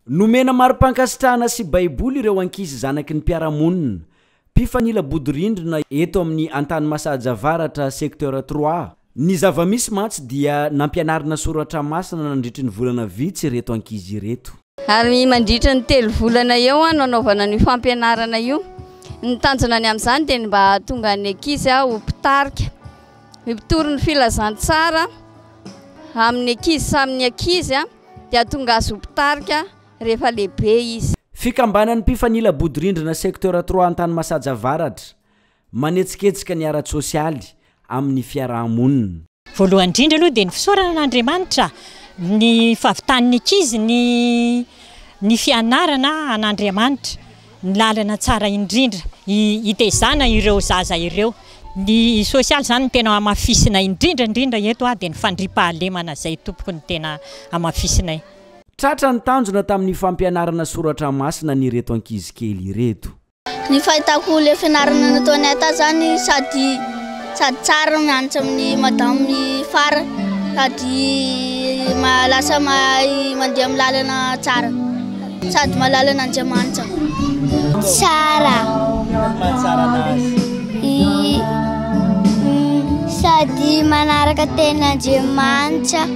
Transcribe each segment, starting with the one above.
Nomena mari-pankasitrahana sy baiboly ireo ankizy zanaky ny mpiaramonina. Pifanila Bodorindrina eto amin'ny Antanimasaja Avaratra secteur 3. Ny zava-misy mantsy dia nampianarina soratra masina nandritry ny volana vitsy reto ankizy reto. Ary mandritra ny 3 volana eo nanaovana ny fampianarana io. Ny tanjona ny amin'izany dia mba tonga ny ankizy ho mpitarika, mipitory ny filazantsara amin'ny ankizy samy ankizy dia tonga azy ho mpitarika rehefa lehibe izy. Fikambanan'ny Pifanila Bodorindrina secteur 3 Antanimasaja Avaratra manetsiketsika ny ara sosialy amin'ny fiarahamonina. Voalohany indrindra aloha dia ny fisaorana an'Andriamanitra, ny fahavitan'ny ankizy, ny fianarana an'Andriamanitra, ny lalana tsara indrindra hitezana ireo zaza ireo. Ny sosialy zany tena amafisinay indrindra eto dia ny fandriampahalemana zay tompoko ny tena amafisinay. Tratra ny tanjona tamin'ny fampianarana soratra masina ny reto ankizy kely reto. Ny fahitako le fianarana nataonay ata zany sady tsara mianatra amin'ny madamo fara sady lasa mandeha amin'ny lalana tsara sady mahalala n'Andriamanitra. Tsara. Sady manaraka ten'Andriamanitra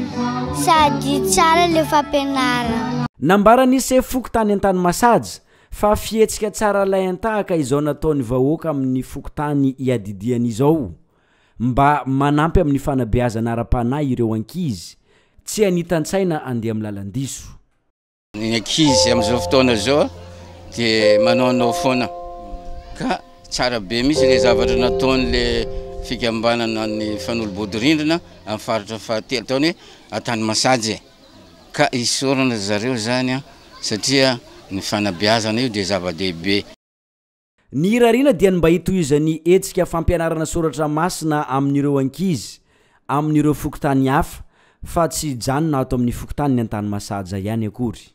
sady tsara le fampianarana. Nambarany Sefoko tany Antanimasaja fa fietsika tsara laintahaka izao nataony vahoaka amin'ny fokotany iadidiany izao mba manampy amin'ny fanabeazana ara-panahy ireo ankizy tsy anitantsaina andeha amin'ny lalandiso. Ny ankizy amin'izao fotoana zao dia manao foana ka tsara be misy le zavatra nataony le fikambanana ny Fanolo Bodorindrina amin'ny faritra fahatelo taony Antanimasaja ka isorana zareo zany satria ny fanabeazana io dia zava-dehibe. Ny hirariana dia mba hitohizany etsika fampianarana soratra masina amin'ireo ankizy amin'ireo fokotany hafa fa tsy janona ato amin'ny fokotany ny Antanimasaja ihany akory.